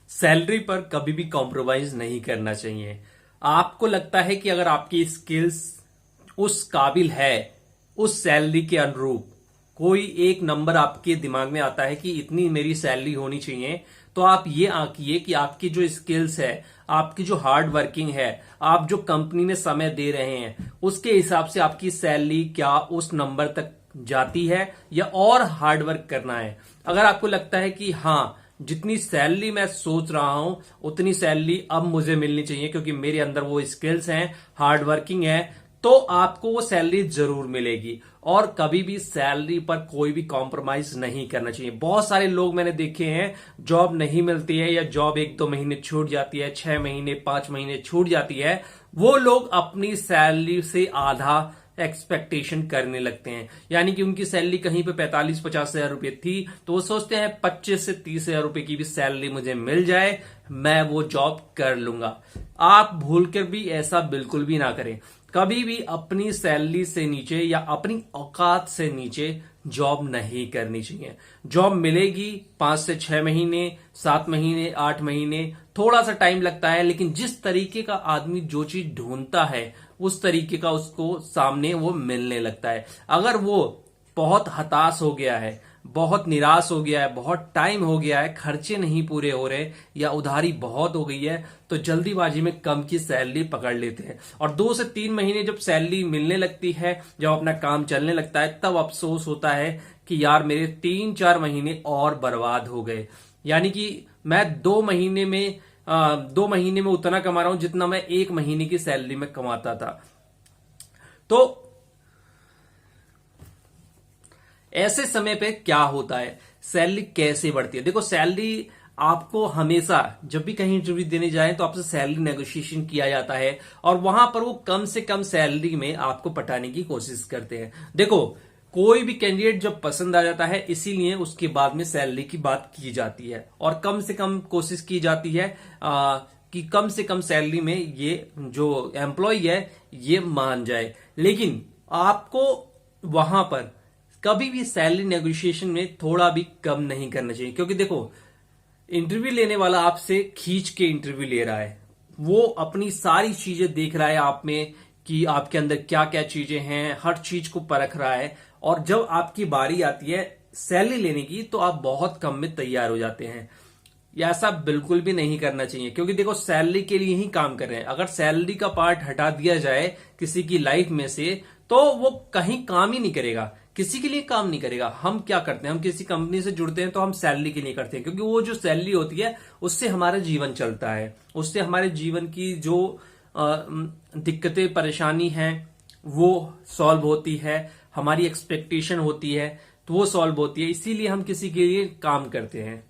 Salary पर कभी भी कॉम्प्रोमाइज नहीं करना चाहिए। आपको लगता है कि अगर आपकी स्किल्स उस काबिल है, उस सैलरी के अनुरूप कोई एक नंबर आपके दिमाग में आता है कि इतनी मेरी सैलरी होनी चाहिए, तो आप ये आंकिए कि आपकी जो स्किल्स है, आपकी जो हार्ड वर्किंग है, आप जो कंपनी में समय दे रहे हैं, उसके हिसाब से आपकी सैलरी क्या उस नंबर तक जाती है या और हार्ड वर्क करना है। अगर आपको लगता है कि हाँ, जितनी सैलरी मैं सोच रहा हूं उतनी सैलरी अब मुझे मिलनी चाहिए क्योंकि मेरे अंदर वो स्किल्स हैं, हार्ड वर्किंग है, तो आपको वो सैलरी जरूर मिलेगी। और कभी भी सैलरी पर कोई भी कॉम्प्रोमाइज नहीं करना चाहिए। बहुत सारे लोग मैंने देखे हैं, जॉब नहीं मिलती है या जॉब 1-2 महीने छूट जाती है, 6 महीने 5 महीने छूट जाती है, वो लोग अपनी सैलरी से आधा एक्सपेक्टेशन करने लगते हैं। यानी कि उनकी सैलरी कहीं पे 45-50 हजार रुपए थी, तो वो सोचते हैं 25 से 30 हजार रुपए की भी सैलरी मुझे मिल जाए, मैं वो जॉब कर लूंगा। आप भूलकर भी ऐसा बिल्कुल भी ना करें। कभी भी अपनी सैलरी से नीचे या अपनी औकात से नीचे जॉब नहीं करनी चाहिए। जॉब मिलेगी 5 से 6 महीने, 7 महीने, 8 महीने, थोड़ा सा टाइम लगता है, लेकिन जिस तरीके का आदमी जो चीज ढूंढता है उस तरीके का उसको सामने वो मिलने लगता है। अगर वो बहुत हताश हो गया है, बहुत निराश हो गया है, बहुत टाइम हो गया है, खर्चे नहीं पूरे हो रहे या उधारी बहुत हो गई है, तो जल्दीबाजी में कम की सैलरी पकड़ लेते हैं। और 2 से 3 महीने जब सैलरी मिलने लगती है, जब अपना काम चलने लगता है, तब अफसोस होता है कि यार मेरे 3-4 महीने और बर्बाद हो गए। यानी कि मैं 2 महीने में उतना कमा रहा हूं जितना मैं 1 महीने की सैलरी में कमाता था। तो ऐसे समय पे क्या होता है, सैलरी कैसे बढ़ती है? देखो, सैलरी आपको हमेशा जब भी कहीं इंटरव्यू देने जाए तो आपसे सैलरी नेगोशिएशन किया जाता है और वहां पर वो कम से कम सैलरी में आपको पटाने की कोशिश करते हैं। देखो, कोई भी कैंडिडेट जब पसंद आ जाता है, इसीलिए उसके बाद में सैलरी की बात की जाती है और कम से कम कोशिश की जाती है कि कम से कम सैलरी में ये जो एम्प्लॉय है ये मान जाए। लेकिन आपको वहां पर कभी भी सैलरी नेगोशिएशन में थोड़ा भी कम नहीं करना चाहिए, क्योंकि देखो, इंटरव्यू लेने वाला आपसे खींच के इंटरव्यू ले रहा है। वो अपनी सारी चीजें देख रहा है आप में कि आपके अंदर क्या क्या चीजें हैं, हर चीज को परख रहा है। और जब आपकी बारी आती है सैलरी लेने की, तो आप बहुत कम में तैयार हो जाते हैं। या ऐसा बिल्कुल भी नहीं करना चाहिए, क्योंकि देखो, सैलरी के लिए ही काम कर रहे हैं। अगर सैलरी का पार्ट हटा दिया जाए किसी की लाइफ में से, तो वो कहीं काम ही नहीं करेगा, किसी के लिए काम नहीं करेगा। हम क्या करते हैं, हम किसी कंपनी से जुड़ते हैं तो हम सैलरी के लिए करते हैं, क्योंकि वो जो सैलरी होती है उससे हमारा जीवन चलता है, उससे हमारे जीवन की जो दिक्कतें परेशानी हैं वो सॉल्व होती है, हमारी एक्सपेक्टेशन होती है तो वो सॉल्व होती है। इसीलिए हम किसी के लिए काम करते हैं।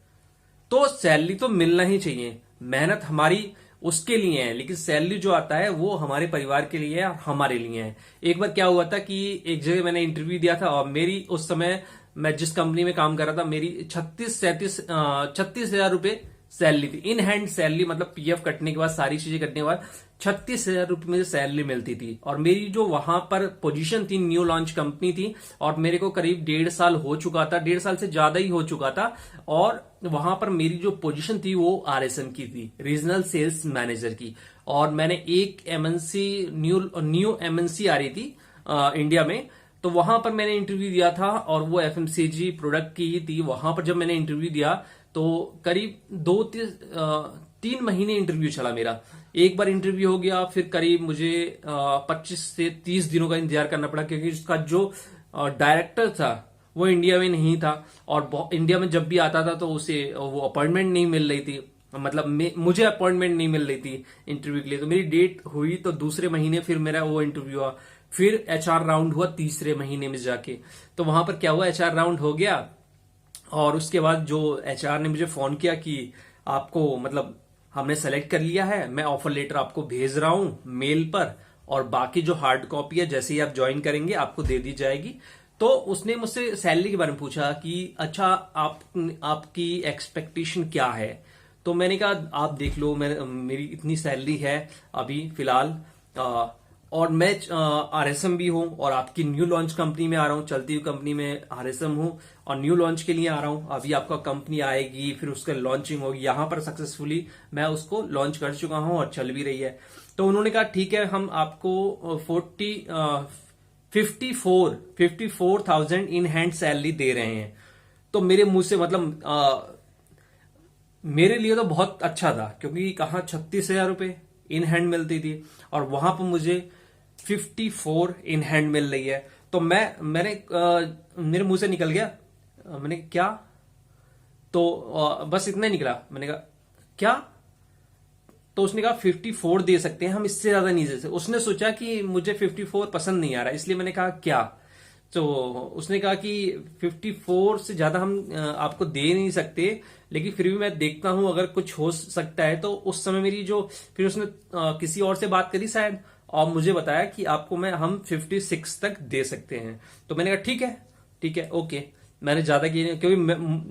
तो सैलरी तो मिलना ही चाहिए, मेहनत हमारी उसके लिए है, लेकिन सैलरी जो आता है वो हमारे परिवार के लिए है और हमारे लिए है। एक बार क्या हुआ था कि एक जगह मैंने इंटरव्यू दिया था और मेरी उस समय, मैं जिस कंपनी में काम कर रहा था, मेरी 36 हजार रुपए सैलरी थी। इन हैंड सैलरी, मतलब पीएफ कटने के बाद, सारी चीजें कटने के बाद 36 हजार रुपए मुझे सैलरी मिलती थी। और मेरी जो वहां पर पोजीशन थी, न्यू लॉन्च कंपनी थी, और मेरे को करीब 1.5 साल हो चुका था, 1.5 साल से ज्यादा ही हो चुका था। और वहां पर मेरी जो पोजीशन थी वो आरएसएम की थी, रीजनल सेल्स मैनेजर की। और मैंने एक एमएनसी, न्यू एमएनसी आ रही थी इंडिया में, तो वहां पर मैंने इंटरव्यू दिया था और वो एफएमसीजी प्रोडक्ट की ही थी। वहां पर जब मैंने इंटरव्यू दिया तो करीब 2-3 महीने इंटरव्यू चला मेरा। एक बार इंटरव्यू हो गया, फिर करीब मुझे 25 से 30 दिनों का इंतजार करना पड़ा, क्योंकि उसका जो डायरेक्टर था वो इंडिया में नहीं था। और इंडिया में जब भी आता था तो उसे वो अपॉइंटमेंट नहीं मिल रही थी, मतलब मुझे अपॉइंटमेंट नहीं मिल रही थी इंटरव्यू के लिए। तो मेरी डेट हुई तो दूसरे महीने फिर मेरा वो इंटरव्यू हुआ, फिर एचआर राउंड हुआ तीसरे महीने में जाके। तो वहां पर क्या हुआ, एचआर राउंड हो गया और उसके बाद जो एचआर ने मुझे फोन किया कि आपको, मतलब हमने सेलेक्ट कर लिया है, मैं ऑफर लेटर आपको भेज रहा हूं मेल पर, और बाकी जो हार्ड कॉपी है जैसे ही आप ज्वाइन करेंगे आपको दे दी जाएगी। तो उसने मुझसे सैलरी के बारे में पूछा कि अच्छा, आपकी एक्सपेक्टेशन क्या है। तो मैंने कहा आप देख लो, मेरी इतनी सैलरी है अभी फिलहाल, और मैं आरएसएम भी हूं और आपकी न्यू लॉन्च कंपनी में आ रहा हूं, चलती हुई कंपनी में आरएसएम हूं और न्यू लॉन्च के लिए आ रहा हूं। अभी आपका कंपनी आएगी, फिर उसका लॉन्चिंग होगी। यहां पर सक्सेसफुली मैं उसको लॉन्च कर चुका हूं और चल भी रही है। तो उन्होंने कहा ठीक है, हम आपको 54,000 इन हैंड सैलरी दे रहे हैं। तो मेरे मुंह से मतलब मेरे लिए तो बहुत अच्छा था, क्योंकि कहाँ 36,000 रुपए इन हैंड मिलती थी और वहां पर मुझे 54 इन हैंड मिल रही है। तो मैंने मेरे मुंह से निकल गया, मैंने क्या, तो बस इतना ही निकला। मैंने कहा क्या? तो उसने कहा 54 दे सकते हैं हम, इससे ज्यादा नहीं दे सकते। उसने सोचा कि मुझे 54 पसंद नहीं आ रहा, इसलिए मैंने कहा क्या? तो उसने कहा कि 54 से ज्यादा हम आपको दे नहीं सकते, लेकिन फिर भी मैं देखता हूं अगर कुछ हो सकता है। तो उस समय मेरी जो, फिर उसने किसी और से बात करी शायद, और मुझे बताया कि आपको हम 56 तक दे सकते हैं। तो मैंने कहा ठीक है, ठीक है, ओके। मैंने ज्यादा की नहीं, क्योंकि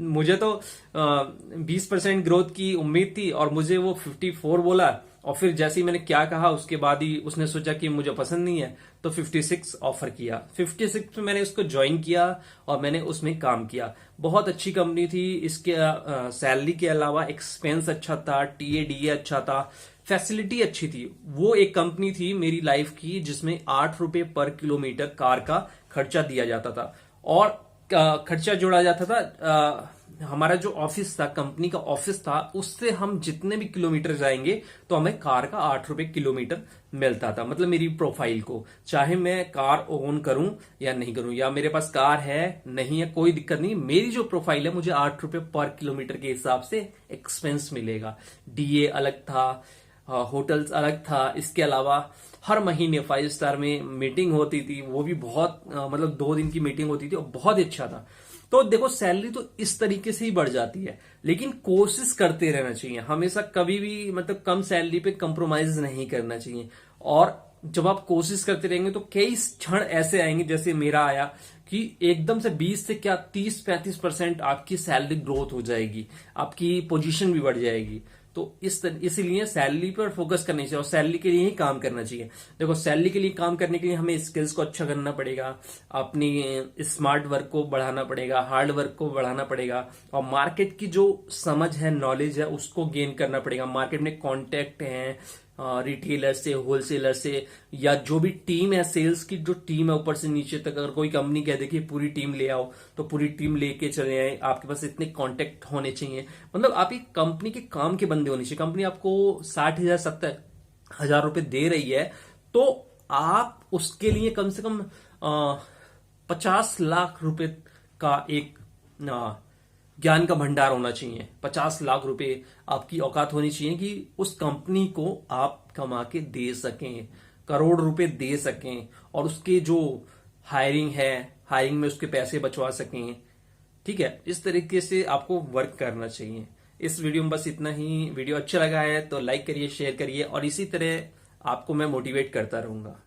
मुझे तो 20% ग्रोथ की उम्मीद थी और मुझे वो 54 बोला। और फिर जैसे ही मैंने क्या कहा उसके बाद ही उसने सोचा कि मुझे पसंद नहीं है, तो 56 ऑफर किया। 56 में मैंने उसको ज्वाइन किया और मैंने उसमें काम किया। बहुत अच्छी कंपनी थी। इसके सैलरी के अलावा एक्सपेंस अच्छा था, टीए अच्छा था, फैसिलिटी अच्छी थी। वो एक कंपनी थी मेरी लाइफ की जिसमें 8 रुपए पर किलोमीटर कार का खर्चा दिया जाता था और खर्चा जोड़ा जाता था। हमारा जो ऑफिस था, कंपनी का ऑफिस था, उससे हम जितने भी किलोमीटर जाएंगे तो हमें कार का 8 रुपए किलोमीटर मिलता था। मतलब मेरी प्रोफाइल को, चाहे मैं कार ओन करूं या नहीं करूं, या मेरे पास कार है नहीं है, कोई दिक्कत नहीं, मेरी जो प्रोफाइल है मुझे 8 रुपए पर किलोमीटर के हिसाब से एक्सपेंस मिलेगा। डीए अलग था, होटल्स अलग था। इसके अलावा हर महीने 5 स्टार में मीटिंग होती थी, वो भी बहुत मतलब 2 दिन की मीटिंग होती थी और बहुत ही अच्छा था। तो देखो सैलरी तो इस तरीके से ही बढ़ जाती है, लेकिन कोशिश करते रहना चाहिए हमेशा, कभी भी मतलब कम सैलरी पे कंप्रोमाइज नहीं करना चाहिए। और जब आप कोशिश करते रहेंगे तो कई क्षण ऐसे आएंगे जैसे मेरा आया कि एकदम से 20 से क्या 30-35% आपकी सैलरी ग्रोथ हो जाएगी, आपकी पोजीशन भी बढ़ जाएगी। तो इसीलिए सैलरी पर फोकस करना चाहिए और सैलरी के लिए ही काम करना चाहिए। देखो सैलरी के लिए काम करने के लिए हमें स्किल्स को अच्छा करना पड़ेगा, अपनी स्मार्ट वर्क को बढ़ाना पड़ेगा, हार्ड वर्क को बढ़ाना पड़ेगा और मार्केट की जो समझ है, नॉलेज है, उसको गेन करना पड़ेगा। मार्केट में कॉन्टेक्ट है रिटेलर से, होलसेलर से, या जो भी टीम है, सेल्स की जो टीम है ऊपर से नीचे तक, अगर कोई कंपनी कह दे कि पूरी टीम ले आओ तो पूरी टीम लेके चले आए। आपके पास इतने कॉन्टेक्ट होने चाहिए, मतलब आप एक कंपनी के काम के बंदे होने चाहिए। कंपनी आपको 60,000 70,000 रुपए दे रही है तो आप उसके लिए कम से कम 50 लाख रुपए का एक ज्ञान का भंडार होना चाहिए। 50 लाख रुपए आपकी औकात होनी चाहिए कि उस कंपनी को आप कमा के दे सकें, करोड़ रुपए दे सकें और उसके जो हायरिंग है, हायरिंग में उसके पैसे बचवा सकें। ठीक है, इस तरीके से आपको वर्क करना चाहिए। इस वीडियो में बस इतना ही। वीडियो अच्छा लगा है तो लाइक करिए, शेयर करिए और इसी तरह आपको मैं मोटिवेट करता रहूंगा।